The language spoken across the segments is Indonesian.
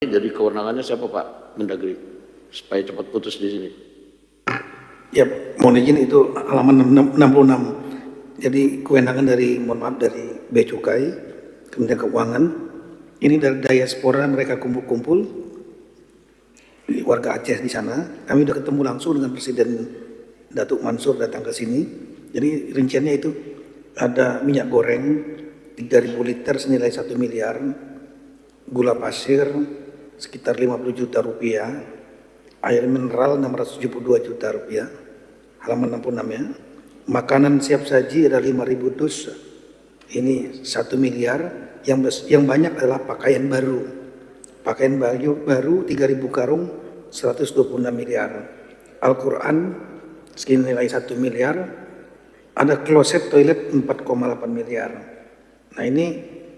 Jadi kewenangannya siapa Pak Mendagri? Supaya cepat putus di sini. Ya, mohon izin itu halaman 66. Jadi kewenangan dari, mohon maaf, dari Bea Cukai, Kementerian Keuangan. Ini dari diaspora mereka kumpul-kumpul, warga Aceh di sana. Kami sudah ketemu langsung dengan Presiden Datuk Mansur datang ke sini. Jadi rinciannya itu ada minyak goreng 3.000 liter senilai 1 miliar, gula pasir sekitar 50 juta rupiah, air mineral 672 juta rupiah, halaman 66 ya. Makanan siap saji ada 5.000 dus, ini 1 miliar. Yang banyak adalah pakaian baru. Pakaian baru 3.000 karung 126 miliar. Al-Quran senilai 1 miliar. Ada kloset toilet 4,8 miliar. Nah ini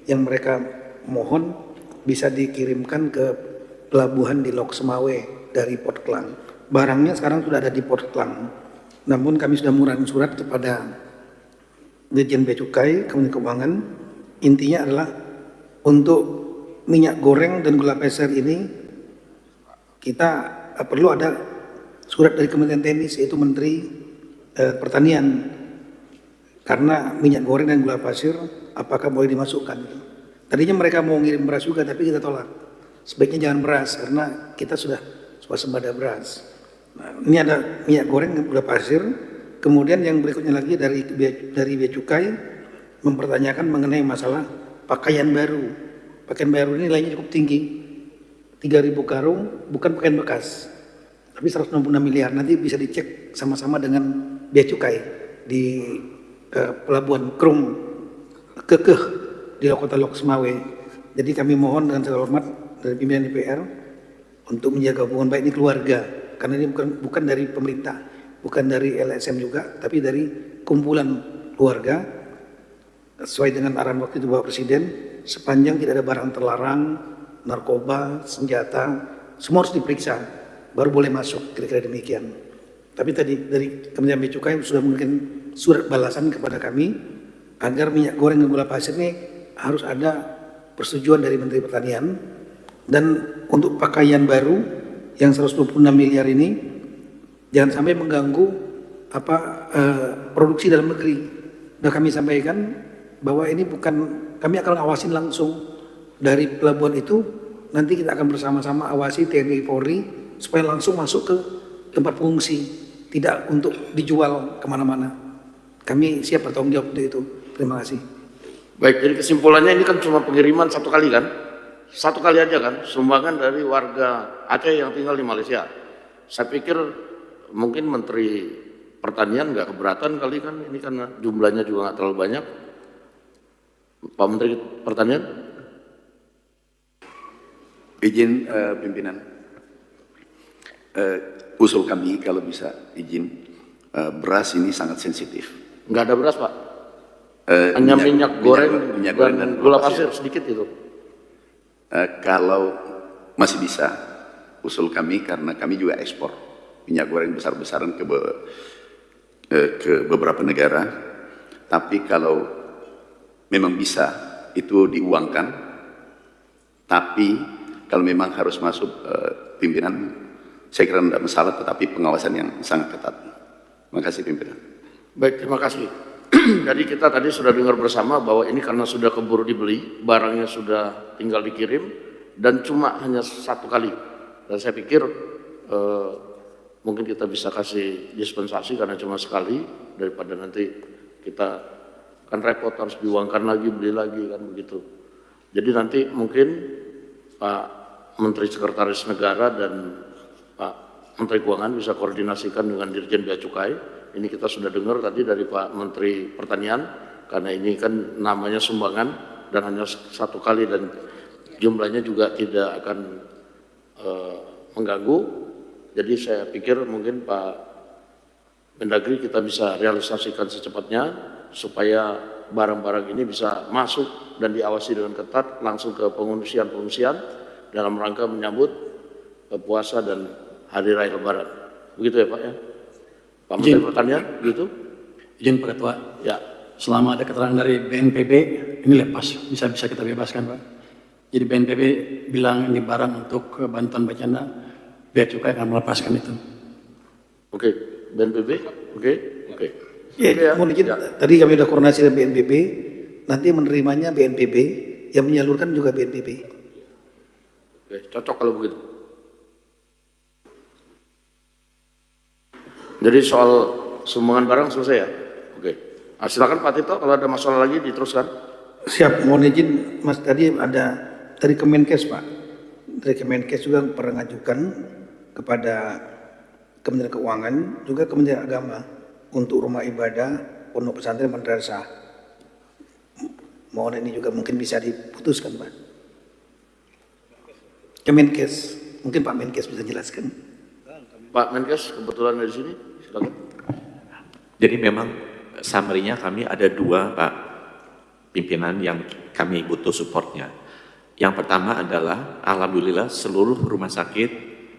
yang mereka mohon bisa dikirimkan ke pelabuhan di Lok Semawe dari Port Klang. Barangnya sekarang sudah ada di Port Klang. Namun kami sudah mengurangi surat kepada Dirjen Bea Cukai, Kementerian Keuangan. Intinya adalah untuk minyak goreng dan gula pasir ini kita perlu ada surat dari Kementerian Teknis, yaitu Menteri Pertanian. Karena minyak goreng dan gula pasir apakah boleh dimasukkan? Tadinya mereka mau ngirim beras juga, tapi kita tolak. Sebaiknya jangan beras karena kita sudah swasembada beras. Nah, ini ada minyak goreng dan gula pasir. Kemudian yang berikutnya lagi dari Bea Cukai mempertanyakan mengenai masalah pakaian baru. Pakaian baru ini nilainya cukup tinggi, 3.000 karung, bukan pakaian bekas, tapi 166 miliar. Nanti bisa dicek sama-sama dengan Bea Cukai di Pelabuhan Krum Kekeh di Kota Lok Semawe. Jadi kami mohon dengan segala hormat dari pimpinan DPR untuk menjaga hubungan baik ini keluarga, karena ini bukan dari pemerintah, bukan dari LSM juga, tapi dari kumpulan keluarga sesuai dengan arahan waktu itu Bapak Presiden. Sepanjang tidak ada barang terlarang, narkoba, senjata, semua harus diperiksa baru boleh masuk, kira-kira demikian. Tapi tadi dari Kementerian Bea Cukai sudah memberikan surat balasan kepada kami agar minyak goreng dan gula pasir ini harus ada persetujuan dari Menteri Pertanian. Dan untuk pakaian baru yang 126 miliar ini jangan sampai mengganggu produksi dalam negeri. Sudah kami sampaikan bahwa ini bukan, kami akan awasin langsung dari pelabuhan itu. Nanti kita akan bersama-sama awasi TNI Polri supaya langsung masuk ke tempat pengungsi, tidak untuk dijual kemana-mana. Kami siap bertanggung jawab untuk itu. Terima kasih. Baik, jadi kesimpulannya ini kan cuma pengiriman satu kali kan? Satu kali aja kan, sumbangan dari warga Aceh yang tinggal di Malaysia. Saya pikir mungkin Menteri Pertanian nggak keberatan kali kan, ini karena jumlahnya juga nggak terlalu banyak. Pak Menteri Pertanian? Izin pimpinan, usul kami kalau bisa izin, beras ini sangat sensitif. Nggak ada beras Pak? Hanya minyak goreng dan gula pasir sedikit itu. Kalau masih bisa, usul kami karena kami juga ekspor minyak goreng besar-besaran ke beberapa negara. Tapi kalau memang bisa itu diuangkan, tapi kalau memang harus masuk pimpinan, saya kira tidak masalah, tetapi pengawasan yang sangat ketat. Terima kasih pimpinan. Baik, terima kasih. Jadi kita tadi sudah dengar bersama bahwa ini karena sudah keburu dibeli, barangnya sudah tinggal dikirim dan cuma hanya satu kali. Dan saya pikir mungkin kita bisa kasih dispensasi karena cuma sekali, daripada nanti kita kan repot harus diuangkan lagi, beli lagi kan begitu. Jadi nanti mungkin Pak Menteri Sekretaris Negara dan Pak Menteri Keuangan bisa koordinasikan dengan Dirjen Bea Cukai. Ini kita sudah dengar tadi dari Pak Menteri Pertanian, karena ini kan namanya sumbangan dan hanya satu kali dan jumlahnya juga tidak akan mengganggu. Jadi saya pikir mungkin Pak Mendagri kita bisa realisasikan secepatnya supaya barang-barang ini bisa masuk dan diawasi dengan ketat langsung ke pengungsian-pengungsian dalam rangka menyambut puasa dan Hari Raya Lebaran. Begitu ya Pak ya? Pak Menteri Pertanian, gitu? Izin Pak Ketua. Ya. Selama ada keterangan dari BNPB, ini lepas, bisa kita bebaskan Pak. Jadi BNPB bilang ini barang untuk bantuan bencana, Bea Cukai akan melepaskan itu. Oke, BNPB, oke. Oke, Ya, mohon izin, tadi kami sudah koordinasi dengan BNPB, nanti menerimanya BNPB, yang menyalurkan juga BNPB. Oke, cocok kalau begitu. Jadi soal sumbangan barang selesai ya? Oke. Nah, silakan Pak Tito, kalau ada masalah lagi diteruskan. Siap, mohon izin, Mas, tadi ada dari Kemenkes, Pak. Dari Kemenkes juga pernah ngajukan kepada Kementerian Keuangan, juga Kementerian Agama untuk rumah ibadah, pondok pesantren, madrasah. Mohon ini juga mungkin bisa diputuskan, Pak. Kemenkes, mungkin Pak Menkes bisa jelaskan. Pak Menkes kebetulan dari sini, silakan. Jadi memang summary-nya kami ada dua, Pak pimpinan, yang kami butuh supportnya. Yang pertama adalah alhamdulillah seluruh rumah sakit,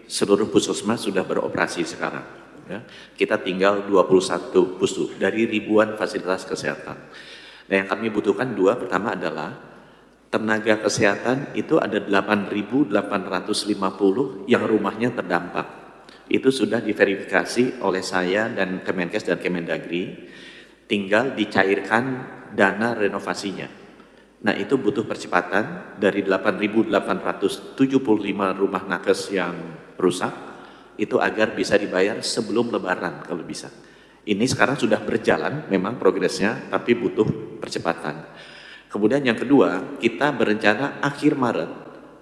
seluruh puskesmas sudah beroperasi sekarang. Ya. Kita tinggal 21 pustu dari ribuan fasilitas kesehatan. Nah, yang kami butuhkan dua, pertama adalah tenaga kesehatan itu ada 8.850 yang rumahnya terdampak. Itu sudah diverifikasi oleh saya dan Kemenkes dan Kemendagri, tinggal dicairkan dana renovasinya. Nah, itu butuh percepatan dari 8.875 rumah nakes yang rusak, itu agar bisa dibayar sebelum Lebaran kalau bisa. Ini sekarang sudah berjalan memang progresnya, tapi butuh percepatan. Kemudian yang kedua, kita berencana akhir Maret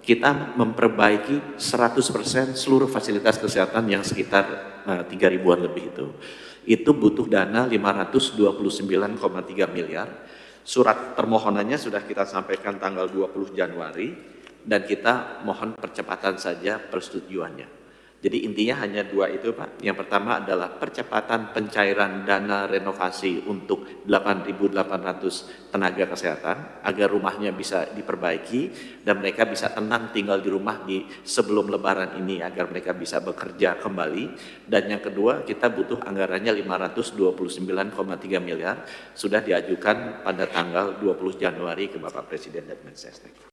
kita memperbaiki 100% seluruh fasilitas kesehatan yang sekitar 3.000-an lebih itu. Itu butuh dana 529,3 miliar. Surat permohonannya sudah kita sampaikan tanggal 20 Januari dan kita mohon percepatan saja persetujuannya. Jadi intinya hanya dua itu, Pak. Yang pertama adalah percepatan pencairan dana renovasi untuk 8.800 tenaga kesehatan agar rumahnya bisa diperbaiki dan mereka bisa tenang tinggal di rumah di sebelum Lebaran ini agar mereka bisa bekerja kembali. Dan yang kedua, kita butuh anggarannya 529,3 miliar sudah diajukan pada tanggal 20 Januari ke Bapak Presiden dan Mensesnek.